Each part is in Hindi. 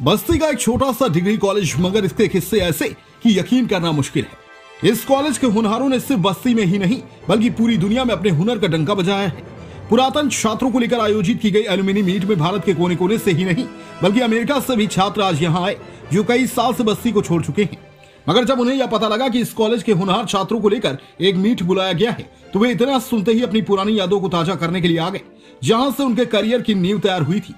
बस्ती का एक छोटा सा डिग्री कॉलेज, मगर इसके किस्से ऐसे कि यकीन करना मुश्किल है। इस कॉलेज के होनहारों ने सिर्फ बस्ती में ही नहीं बल्कि पूरी दुनिया में अपने हुनर का डंका बजाया है। पुरातन छात्रों को लेकर आयोजित की गई एल्यूमिनी मीट में भारत के कोने कोने से ही नहीं बल्कि अमेरिका से भी छात्र आज यहाँ आए, जो कई साल से बस्ती को छोड़ चुके हैं। मगर जब उन्हें यह पता लगा कि इस कॉलेज के होनहार छात्रों को लेकर एक मीट बुलाया गया है, तो वे इतना सुनते ही अपनी पुरानी यादों को ताजा करने के लिए आ गए, जहां से उनके करियर की नींव तैयार हुई थी।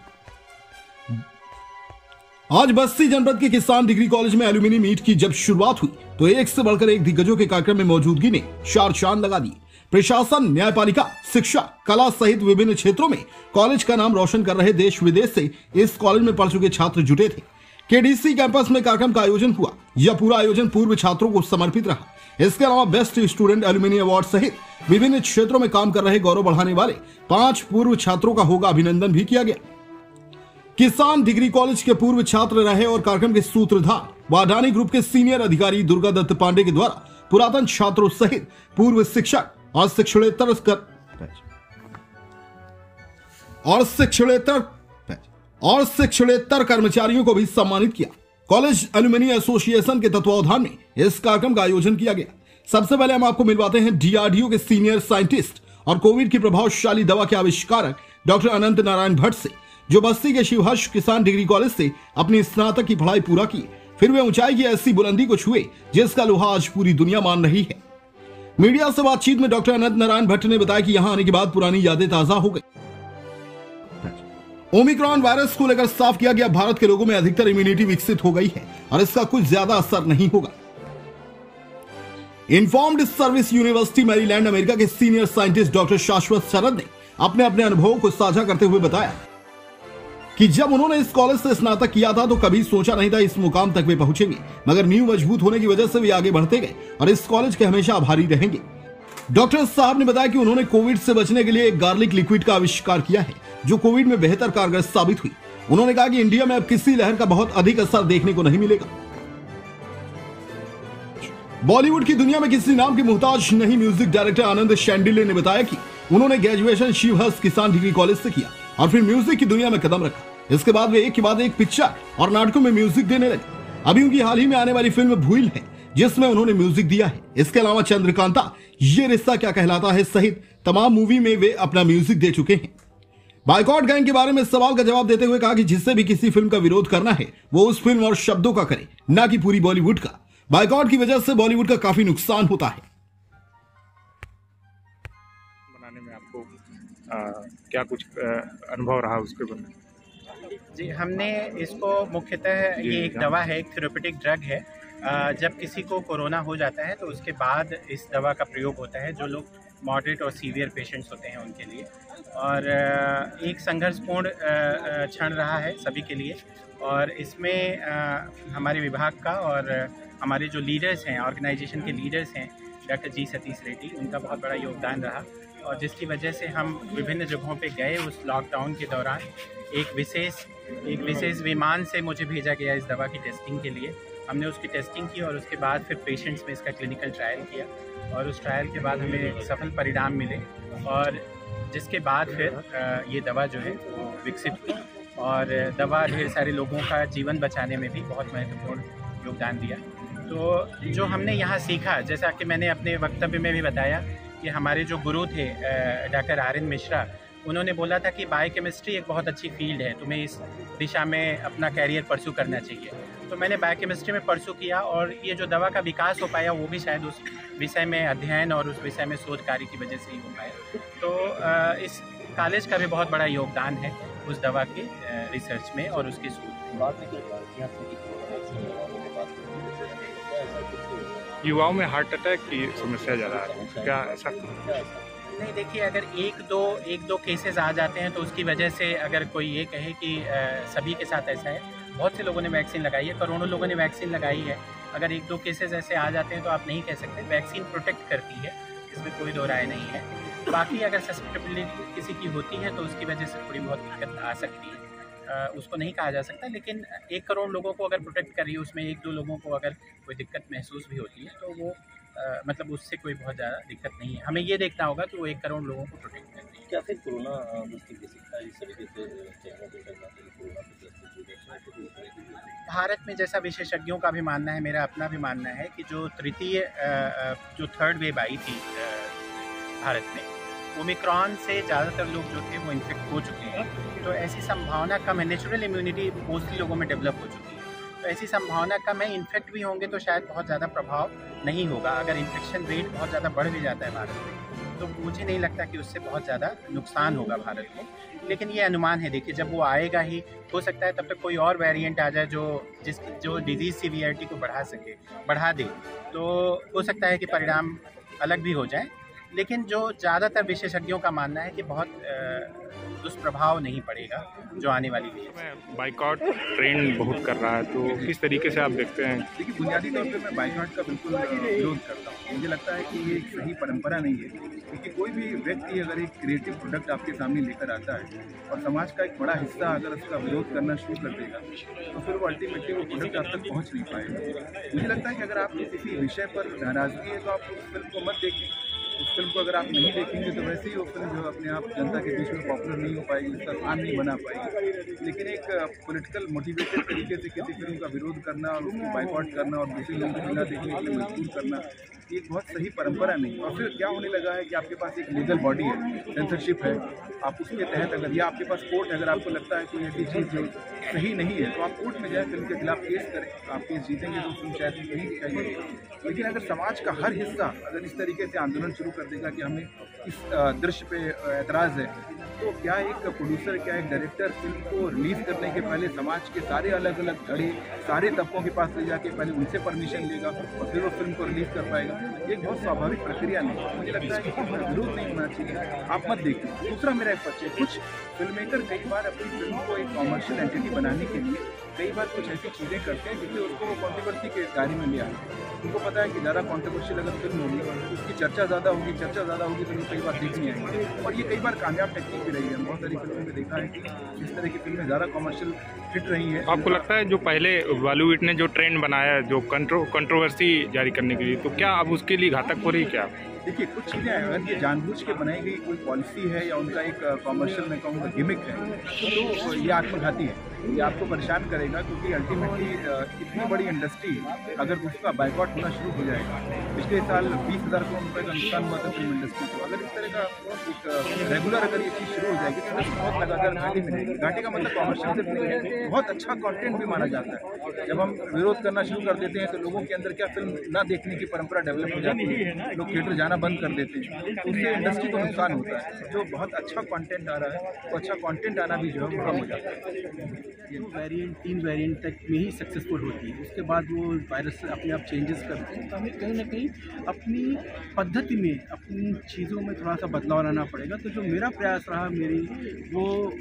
आज बस्ती जनपद के किसान डिग्री कॉलेज में एल्यूमिनी मीट की जब शुरुआत हुई तो एक से बढ़कर एक दिग्गजों के कार्यक्रम में मौजूदगी ने चार चांद लगा दिए। प्रशासन, न्यायपालिका, शिक्षा, कला सहित विभिन्न क्षेत्रों में कॉलेज का नाम रोशन कर रहे देश विदेश से इस कॉलेज में पढ़ चुके छात्र जुटे थे। केडीसी कैंपस में कार्यक्रम का आयोजन हुआ। यह पूरा आयोजन पूर्व छात्रों को समर्पित रहा। इसके अलावा बेस्ट स्टूडेंट एल्यूमिनी अवार्ड सहित विभिन्न क्षेत्रों में काम कर रहे गौरव बढ़ाने वाले 5 पूर्व छात्रों का होगा अभिनंदन भी किया गया। किसान डिग्री कॉलेज के पूर्व छात्र रहे और कार्यक्रम के सूत्रधार व अडानी ग्रुप के सीनियर अधिकारी दुर्गा दत्त पांडे के द्वारा पुरातन छात्रों सहित पूर्व शिक्षक और शिक्षणेतर कर्मचारियों को भी सम्मानित किया। कॉलेज एल्यूमिनी एसोसिएशन के तत्वावधान में इस कार्यक्रम का आयोजन किया गया। सबसे पहले हम आपको मिलवाते हैं डीआरडीओ के सीनियर साइंटिस्ट और कोविड की प्रभावशाली दवा के आविष्कारक डॉक्टर अनंत नारायण भट्ट से, जो बस्ती के शिवहर्ष किसान डिग्री कॉलेज से अपनी स्नातक की पढ़ाई पूरा की, फिर वे ऊंचाई की ऐसी बुलंदी को छुए जिसका लोहा आज पूरी दुनिया मान रही है। मीडिया से बातचीत में डॉक्टर अनंत नारायण भट्ट ने बताया कि यहां आने के बाद पुरानी यादें ताजा हो गई। ओमिक्रॉन वायरस को लेकर साफ किया गया, भारत के लोगों में अधिकतर इम्यूनिटी विकसित हो गई है और इसका कुछ ज्यादा असर नहीं होगा। Informed service university Maryland America के सीनियर साइंटिस्ट डॉक्टर शाश्वत शरद ने अपने अपने अनुभवों को साझा करते हुए बताया कि जब उन्होंने इस कॉलेज से स्नातक किया था तो कभी सोचा नहीं था इस मुकाम तक वे पहुंचेंगे, मगर नींव मजबूत होने की वजह से वे आगे बढ़ते गए और इस कॉलेज के हमेशा आभारी रहेंगे। डॉक्टर साहब ने बताया कि उन्होंने कोविड से बचने के लिए एक गार्लिक लिक्विड का आविष्कार किया है, जो कोविड में बेहतर कारगर साबित हुई। उन्होंने कहा कि इंडिया में अब किसी लहर का बहुत अधिक असर देखने को नहीं मिलेगा। बॉलीवुड की दुनिया में किसी नाम की मुहताज नहीं, म्यूजिक डायरेक्टर आनंद शैंडिल्य ने बताया कि उन्होंने ग्रेजुएशन शिवहर्ष किसान डिग्री कॉलेज से किया और फिर म्यूजिक की दुनिया में कदम रखा। इसके बाद वे एक के बाद एक पिक्चर और नाटकों में म्यूजिक देने लगे। अभी उनकी हाल ही में आने वाली फिल्म भूल है, जिसमें उन्होंने म्यूजिक दिया है। इसके अलावा चंद्रकांता, ये रिश्ता क्या कहलाता है सहित तमाम मूवी में वे अपना म्यूजिक दे चुके हैं। बाइकॉट गैंग के बारे में सवाल का जवाब देते हुए कहा कि जिससे भी किसी फिल्म का विरोध करना है वो उस फिल्म और शब्दों का करे, न कि पूरी बॉलीवुड का। बाइकॉट की वजह से बॉलीवुड का काफी नुकसान होता है। बनाने में आपको क्या कुछ अनुभव रहा उसके बारे में? जी, हमने इसको मुख्यतः ये एक दवा है, एक थेरेप्यूटिक ड्रग है। जब किसी को कोरोना हो जाता है तो उसके बाद इस दवा का प्रयोग होता है, जो लोग मॉडरेट और सीवियर पेशेंट्स होते हैं उनके लिए। और एक संघर्षपूर्ण क्षण रहा है सभी के लिए, और इसमें हमारे विभाग का और हमारे जो लीडर्स हैं, ऑर्गेनाइजेशन के लीडर्स हैं, डॉक्टर जी सतीश रेड्डी, उनका बहुत बड़ा योगदान रहा, और जिसकी वजह से हम विभिन्न जगहों पे गए। उस लॉकडाउन के दौरान एक विशेष विमान से मुझे भेजा गया इस दवा की टेस्टिंग के लिए। हमने उसकी टेस्टिंग की और उसके बाद फिर पेशेंट्स में इसका क्लिनिकल ट्रायल किया, और उस ट्रायल के बाद हमें सफल परिणाम मिले, और जिसके बाद फिर ये दवा जो है वो विकसित हुई, और दवा ढेर सारे लोगों का जीवन बचाने में भी बहुत महत्वपूर्ण योगदान दिया। तो जो हमने यहाँ सीखा, जैसा कि मैंने अपने वक्तव्य में भी बताया कि हमारे जो गुरु थे डॉक्टर आर.एन. मिश्रा, उन्होंने बोला था कि बायोकेमिस्ट्री एक बहुत अच्छी फील्ड है, तुम्हें इस दिशा में अपना कैरियर परस्यू करना चाहिए। तो मैंने बायोकेमिस्ट्री में परस्यू किया, और ये जो दवा का विकास हो पाया वो भी शायद उस विषय में अध्ययन और उस विषय में शोध कार्य की वजह से ही हो पाया। तो इस कॉलेज का भी बहुत बड़ा योगदान है उस दवा के रिसर्च में और उसके शोध में। युवाओं में हार्ट अटैक की समस्या ज़्यादा है, क्या ऐसा? नहीं, देखिए, अगर एक दो केसेस आ जाते हैं तो उसकी वजह से अगर कोई ये कहे कि सभी के साथ ऐसा है, बहुत से लोगों ने वैक्सीन लगाई है, करोड़ों लोगों ने वैक्सीन लगाई है। अगर एक दो केसेस ऐसे आ जाते हैं तो आप नहीं कह सकते। वैक्सीन प्रोटेक्ट करती है, इसमें कोई दो राय नहीं है। बाकी अगर सस्पेक्टेबिलिटी किसी की होती है तो उसकी वजह से थोड़ी बहुत दिक्कत आ सकती है, उसको नहीं कहा जा सकता, लेकिन 1 करोड़ लोगों को अगर प्रोटेक्ट कर रही है, उसमें 1-2 लोगों को अगर कोई दिक्कत महसूस भी होती है तो वो मतलब उससे कोई बहुत ज़्यादा दिक्कत नहीं है। हमें ये देखना होगा कि वो 1 करोड़ लोगों को प्रोटेक्ट कर रही है। क्या फिर कोरोना मुश्किल की शिक्षा इस तरीके से चेहरों पर करना चाहिए कोरोना के भारत में जैसा विशेषज्ञों का भी मानना है, मेरा अपना भी मानना है कि जो जो थर्ड वेव आई थी भारत में, ओमिक्रॉन से ज़्यादातर लोग जो थे वो इन्फेक्ट हो चुके हैं, तो ऐसी संभावना कम है। नेचुरल इम्यूनिटी मोस्टली लोगों में डेवलप हो चुकी है, तो ऐसी संभावना कम है। इन्फेक्ट भी होंगे तो शायद बहुत ज़्यादा प्रभाव नहीं होगा। अगर इन्फेक्शन रेट बहुत ज़्यादा बढ़ भी जाता है भारत में, तो मुझे नहीं लगता कि उससे बहुत ज़्यादा नुकसान होगा भारत को। लेकिन ये अनुमान है, देखिए जब वो आएगा ही, हो सकता है तब तक कोई और वेरिएंट आ जाए जो डिजीज़ सीवियरिटी को बढ़ा दे, तो हो सकता है कि परिणाम अलग भी हो जाए। लेकिन जो ज़्यादातर विशेषज्ञों का मानना है कि बहुत दुष्प्रभाव नहीं पड़ेगा जो आने वाली वेव। बाइकआउट ट्रेंड बहुत कर रहा है, तो किस तरीके से आप देखते हैं? देखिए, बुनियादी तौर पे मैं बाइकआउट का बिल्कुल विरोध करता हूँ। मुझे लगता है कि ये एक सही परंपरा नहीं है, क्योंकि कोई भी व्यक्ति अगर एक क्रिएटिव प्रोडक्ट आपके सामने लेकर आता है और समाज का एक बड़ा हिस्सा अगर उसका विरोध करना शुरू कर देगा, तो फिर वो अल्टीमेटली वो प्रोडक्ट आप तक पहुँच नहीं पाएगा। मुझे लगता है कि अगर आपको किसी विषय पर नाराज़गी है तो आप उस फिल्म को मत देखें। उस फिल्म को अगर आप नहीं देखेंगे तो वैसे ही वो फिल्म जो अपने आप जनता के बीच में पॉपुलर नहीं हो पाएगी, उसका स्थान नहीं बना पाएगी। लेकिन एक पॉलिटिकल मोटिवेटेड तरीके से किसी फिल्म का विरोध करना और उसको बाइकआउट करना और दूसरे लोगों को बिना देखने के लिए मजबूर करना, ये एक बहुत सही परंपरा नहीं। और फिर क्या होने लगा है कि आपके पास एक लीगल बॉडी है, सेंसरशिप है, आप उसके तहत अगर, या आपके पास कोर्ट है, अगर आपको लगता है कोई ऐसी चीज़ जो सही नहीं है तो आप कोर्ट में जाए, फिल्म के खिलाफ केस करें। आप केस जीतेंगे तो फिल्म शायद नहीं दिखाई देगी। लेकिन अगर समाज का हर हिस्सा अगर इस तरीके से आंदोलन शुरू कर देगा कि हमें इस दृश्य पे एतराज़ है, तो क्या एक प्रोड्यूसर, क्या एक डायरेक्टर फिल्म को रिलीज़ करने के पहले समाज के सारे अलग अलग धड़े सारे तबकों के पास ले जाके पहले उनसे परमिशन लेगा और फिर वो फिल्म को रिलीज़ कर पाएगा? ये एक बहुत स्वाभाविक प्रक्रिया नहीं है। मुझे लगता है कि इसका विरोध नहीं होना चाहिए, आप मत देखिए। दूसरा मेरा एक पक्ष है, कुछ फिल्म मेकर कई बार अपनी फिल्म को एक कॉमर्शियल एंटिटी बनाने के लिए कई बार कुछ ऐसी चीज़ें करते हैं जिससे उसको वो कॉन्ट्रोवर्सी के दायरे में ले आए। उनको पता है कि ज़्यादा कॉन्ट्रोवर्शियल अगर फिल्म होगी, उसकी चर्चा ज़्यादा होगी तो लोग कई बार देखने आएंगे, और ये कई बार कामयाब टेक्निक भी रही है। बहुत सारी फिल्मों में देखा है कि इस तरह की फिल्में ज़्यादा कॉमर्शियल हिट रही हैं। आपको लगता है जो पहले बॉलीवुड ने जो ट्रेंड बनाया, जो कंट्रोवर्सी जारी करने के लिए, तो क्या अब उसके लिए घातक हो रही क्या? देखिए, कुछ चीज़ें अगर ये जानबूझ के बनाई गई कोई पॉलिसी है या उनका एक कॉमर्शियल मैं कहूँगा गिमिक है, तो ये आत्मघाती है, ये आपको परेशान करेगा। क्योंकि अल्टीमेटली इतनी बड़ी इंडस्ट्री अगर उसका बाइकआउट होना शुरू हो जाएगा, पिछले साल 20,000 करोड़ रुपये का नुकसान हुआ था फिल्म इंडस्ट्री को, अगर इस तरह का एक रेगुलर अगर ये चीज़ शुरू हो जाएगी तो बहुत लगातार घाटे मिलेगी। घाटे का मतलब कॉमर्शियल सिर्फ नहीं है, बहुत अच्छा कंटेंट भी माना जाता है। जब हम विरोध करना शुरू कर देते हैं तो लोगों के अंदर क्या फिल्म ना देखने की परंपरा डेवलप हो जाती है, लोग थिएटर जाना बंद कर देते हैं, तो उससे इंडस्ट्री को नुकसान होता है। जो बहुत अच्छा कंटेंट आ रहा है, वो अच्छा कंटेंट आना भी जो है वो कम हो जाता है। वो वेरिएंट 3 वेरिएंट तक में ही सक्सेसफुल होती है, उसके बाद वो वायरस अपने आप चेंजेस करते हैं। तो हमें कहीं ना कहीं अपनी पद्धति में, अपनी चीज़ों में थोड़ा सा बदलाव लाना पड़ेगा। तो जो मेरा प्रयास रहा, वो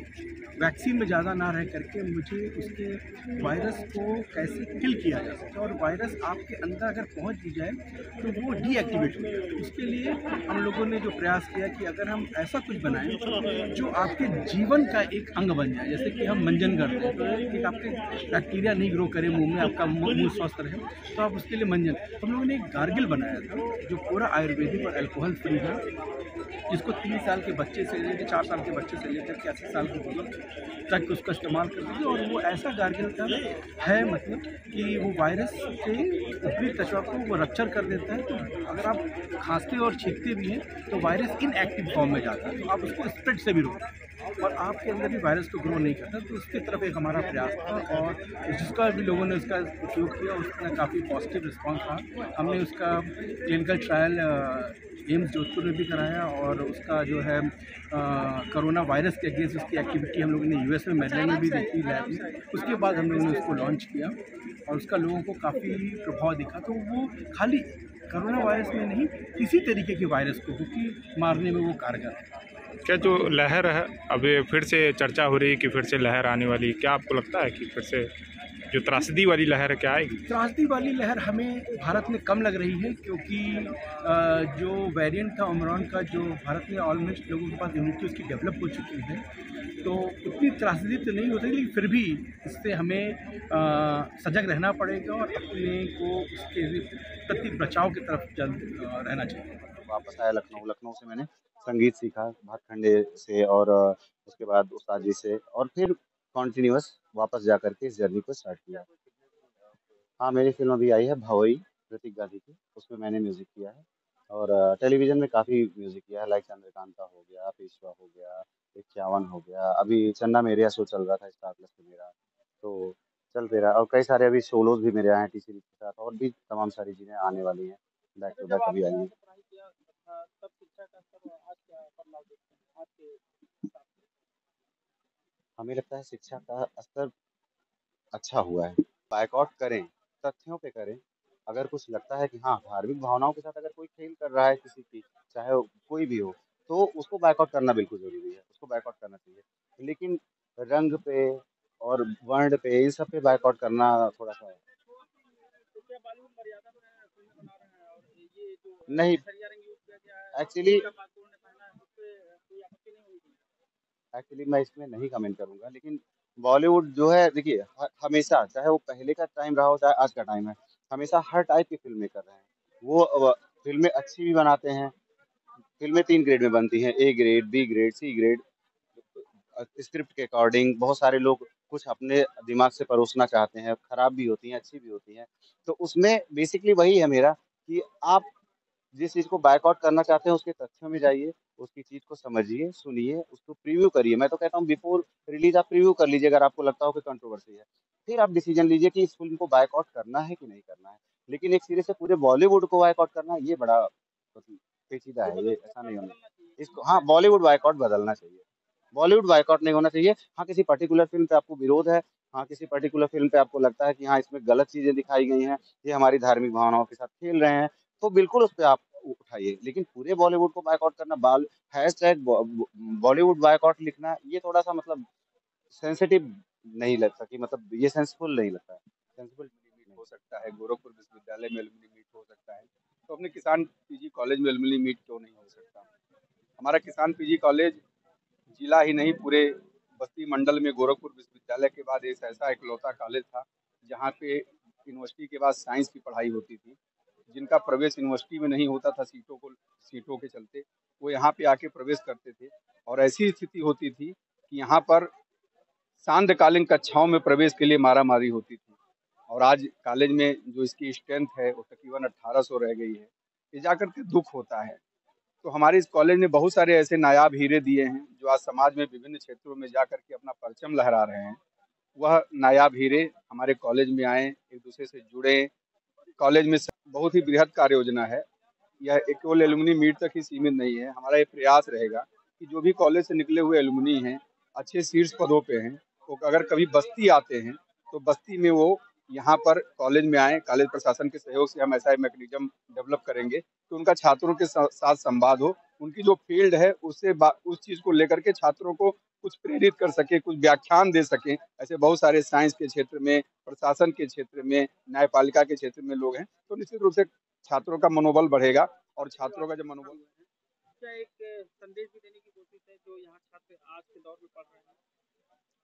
वैक्सीन में ज़्यादा ना रह करके मुझे उसके वायरस को कैसे किल किया जा सकता है, और वायरस आपके अंदर अगर पहुंच भी जाए तो वो डीएक्टिवेट हो जाए। उसके लिए हम लोगों ने जो प्रयास किया कि अगर हम ऐसा कुछ बनाएं जो आपके जीवन का एक अंग बन जाए, जैसे कि हम मंजन करते हैं, तो कि आपके बैक्टीरिया नहीं ग्रो करे मुँह में, आपका मुँह स्वस्थ रहे, तो आप उसके लिए मंजन, हम लोगों ने एक गार्गिल बनाया था जो पूरा आयुर्वेदिक और अल्कोहल फ्री है, जिसको 3 साल के बच्चे से लेकर 4 साल के बच्चे से लेकर के 80 साल के बुजुर्ग तक उसका इस्तेमाल करते थे। और वो ऐसा गार्गिल का है, मतलब कि वो वायरस के ऊपरी त्वचा को वो रप्चर कर देता है। तो अगर आप खांसते और छींकते भी हैं तो वायरस इनएक्टिव फॉर्म में जाता है, तो आप उसको स्प्रेड से भी रोकते और आपके अंदर भी वायरस को ग्रो नहीं करता। तो उसकी तरफ एक हमारा प्रयास था, और जिसका भी लोगों ने उसका उपयोग किया उसका काफ़ी पॉजिटिव रिस्पॉन्स था। हमने उसका क्लिनिकल ट्रायल एम्स जोधपुर में भी कराया, और उसका जो है कोरोना वायरस के अगेंस्ट उसकी एक्टिविटी हम लोगों ने यूएस में मेलैंड में भी देखी लैब में। उसके बाद हम लोगों ने उसको लॉन्च किया और उसका लोगों को काफ़ी प्रभाव दिखा। तो वो खाली कोरोना वायरस में नहीं, किसी तरीके के वायरस को क्योंकि मारने में वो कारगर है। क्या जो लहर है अभी फिर से चर्चा हो रही है कि फिर से लहर आने वाली, क्या आपको लगता है कि फिर से जो त्रासदी वाली लहर है, क्या आएगी? त्रासदी वाली लहर हमें भारत में कम लग रही है, क्योंकि जो वेरिएंट था ओमिक्रॉन का, जो भारत में ऑलमोस्ट लोगों के पास इम्यूनिटी उसकी डेवलप हो चुकी है, तो उतनी त्रासदी तो नहीं होती, लेकिन फिर भी इससे हमें सजग रहना पड़ेगा और अपने को उसके प्रति बचाव की तरफ रहना चाहिए। वापस आया लखनऊ से मैंने संगीत सीखा भातखंडे से, और उसके बाद उस्ताद जी से, और फिर कॉन्टिन्यूअस वापस जा करके इस जर्नी को स्टार्ट किया। हाँ, मेरी फिल्म अभी आई है भवई, ऋतिक गांधी की, उसमें मैंने म्यूजिक किया है। और टेलीविजन में काफ़ी म्यूजिक किया है, लाइक चंद्रकांता हो गया, पेशवा हो गया, 51 हो गया, अभी चन्ना मेरेया शो चल रहा था स्टार प्लस पे मेरा, तो चलते रहा। और कई सारे अभी सोलोज भी मेरे आए हैं टी सीरीज के साथ, और भी तमाम सारी चीज़ें आने वाली हैं, बैक टू बैक अभी आई हैं। हमें लगता है शिक्षा का स्तर अच्छा हुआ है। बायकॉट करें, तथ्यों पे करें। अगर कुछ लगता है कि हाँ, धार्मिक भावनाओं के साथ अगर कोई खेल कर रहा है किसी की, चाहे वो कोई भी हो, तो उसको बायकॉट करना बिल्कुल ज़रूरी है, उसको बायकॉट करना चाहिए। लेकिन रंग पे और वर्ण पे, इन सब पे बायकॉट करना थोड़ा-सा नहीं, एक्चुअली एक्चुअली मैं इसमें नहीं कमेंट करूंगा, लेकिन बॉलीवुड जो है, देखिए हमेशा, चाहे वो पहले का टाइम रहा हो चाहे आज का टाइम है, हमेशा हर टाइप की फिल्में कर रहे हैं। वो फिल्में अच्छी भी बनाते हैं। फिल्में 3 ग्रेड में बनती हैं, A grade, B grade, C grade, script के अकॉर्डिंग। बहुत सारे लोग कुछ अपने दिमाग से परोसना चाहते हैं, खराब भी होती हैं, अच्छी भी होती हैं। तो उसमें बेसिकली वही है मेरा, कि आप जिस चीज़ को बायकॉट करना चाहते हैं उसके तथ्यों में जाइए, उसकी चीज़ को समझिए, सुनिए, उसको प्रीव्यू करिए। मैं तो कहता हूँ बिफोर रिलीज आप प्रीव्यू कर लीजिए, अगर आपको लगता हो कि कंट्रोवर्सी है। फिर आप डिसीजन लीजिए कि इस फिल्म को बायकॉट करना है कि नहीं करना है। लेकिन एक सिरे से पूरे बॉलीवुड को बायकॉट करना, ये बड़ा मतलब पेचीदा है, ये ऐसा नहीं होना। इसको, हाँ, बॉलीवुड बायकॉट बदलना चाहिए। बॉलीवुड बायकॉट नहीं होना चाहिए। हाँ, किसी पर्टिकुलर फिल्म पे आपको विरोध है, हाँ, किसी पर्टिकुलर फिल्म पे आपको लगता है कि हाँ, इसमें गलत चीजें दिखाई गई हैं, ये हमारी धार्मिक भावनाओं के साथ खेल रहे हैं, तो बिल्कुल उस पे आप उठाइए। लेकिन पूरे बॉलीवुड को बायकॉट करना, हैशटैग बॉलीवुड बायकॉट लिखना, ये थोड़ा सा मतलब सेंसिटिव नहीं लगता, कि मतलब ये सेंसफुल नहीं लगता है। सेंसिबल मीट हो सकता है, गोरखपुर विश्वविद्यालय में एलुमनी मीट हो सकता है, तो अपने किसान पीजी कॉलेज में एलुमनी मीट क्यों नहीं हो सकता? हमारा किसान पीजी कॉलेज जिला ही नहीं, पूरे बस्ती मंडल में गोरखपुर विश्वविद्यालय के बाद एक ऐसा इकलौता कॉलेज था जहाँ पे यूनिवर्सिटी के बाद साइंस की पढ़ाई होती थी। जिनका प्रवेश यूनिवर्सिटी में नहीं होता था सीटों के चलते, वो यहाँ पे आके प्रवेश करते थे। और ऐसी स्थिति होती थी कि यहाँ पर सांध्यकालीन कक्षाओं में प्रवेश के लिए मारामारी होती थी। और आज कॉलेज में जो इसकी स्ट्रेंथ है वो तकरीबन 1800 रह गई है। ये जाकर के दुख होता है। तो हमारे इस कॉलेज ने बहुत सारे ऐसे नायाब हीरे दिए हैं जो आज समाज में विभिन्न क्षेत्रों में जाकर के अपना परचम लहरा रहे हैं। वह नायाब हीरे हमारे कॉलेज में आए, एक दूसरे से जुड़े। कॉलेज में बहुत ही बृहद कार्य योजना है। यह केवल एलुमनी मीट तक ही सीमित नहीं है। हमारा ये प्रयास रहेगा कि जो भी कॉलेज से निकले हुए एलुमनी हैं, अच्छे शीर्ष पदों पे हैं, तो अगर कभी बस्ती आते हैं तो बस्ती में वो यहाँ पर कॉलेज में आए। कॉलेज प्रशासन के सहयोग से हम ऐसा मैकेनिज्म डेवलप करेंगे कि उनका छात्रों के साथ संवाद हो। उनकी जो फील्ड है उससे उस चीज़ को लेकर के छात्रों को कुछ प्रेरित कर सके, कुछ व्याख्यान दे सके। ऐसे बहुत सारे साइंस के क्षेत्र में, प्रशासन के क्षेत्र में, न्यायपालिका के क्षेत्र में लोग हैं, तो निश्चित रूप से छात्रों का मनोबल बढ़ेगा। और छात्रों का जब मनोबल, क्या एक संदेश भी देने की कोशिश है जो यहाँ छात्र आज के दौर में पढ़ रहे हैं?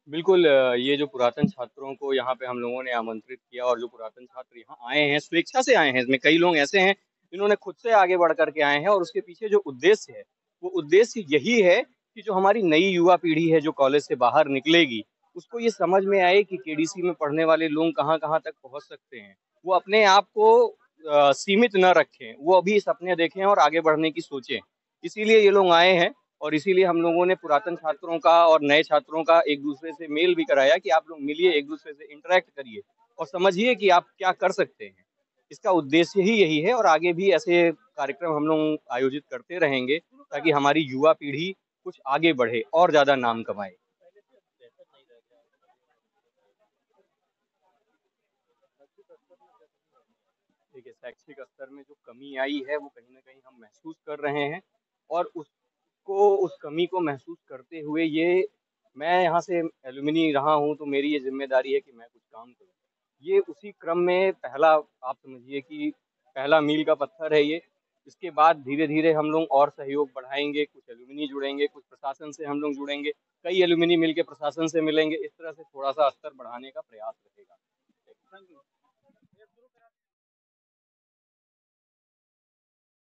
बिल्कुल, ये जो पुरातन छात्रों को यहाँ पे हम लोगों ने आमंत्रित किया, और जो पुरातन छात्र यहाँ आए हैं, स्वेच्छा से आए हैं। इसमें कई लोग ऐसे हैं जिन्होंने खुद से आगे बढ़ करके आए हैं, और उसके पीछे जो उद्देश्य है, वो उद्देश्य यही है कि जो हमारी नई युवा पीढ़ी है जो कॉलेज से बाहर निकलेगी, उसको ये समझ में आए कि केडीसी में पढ़ने वाले लोग कहाँ कहाँ तक पहुँच सकते हैं। वो अपने आप को सीमित न रखें, वो अभी सपने देखें और आगे बढ़ने की सोचें। इसीलिए ये लोग आए हैं, और इसीलिए हम लोगों ने पुरातन छात्रों का और नए छात्रों का एक दूसरे से मेल भी कराया कि आप लोग मिलिए, एक दूसरे से इंटरेक्ट करिए और समझिए कि आप क्या कर सकते हैं। इसका उद्देश्य ही यही है, और आगे भी ऐसे कार्यक्रम हम लोग आयोजित करते रहेंगे ताकि हमारी युवा पीढ़ी कुछ आगे बढ़े और ज्यादा नाम कमाए। देखिए, शैक्षिक स्तर में जो कमी आई है वो कहीं ना कहीं हम महसूस कर रहे हैं, और उस कमी को महसूस करते हुए, ये मैं यहाँ से एलुमनी रहा हूँ, तो मेरी ये जिम्मेदारी है कि मैं कुछ काम करूँ। ये उसी क्रम में पहला, आप समझिए कि पहला मील का पत्थर है ये। इसके बाद धीरे धीरे हम लोग और सहयोग बढ़ाएंगे, कुछ एलुमिनी जुड़ेंगे, कुछ प्रशासन से हम लोग जुड़ेंगे, कई एलुमिनी मिल के प्रशासन से मिलेंगे। इस तरह से थोड़ा सा स्तर बढ़ाने का प्रयास रहेगा।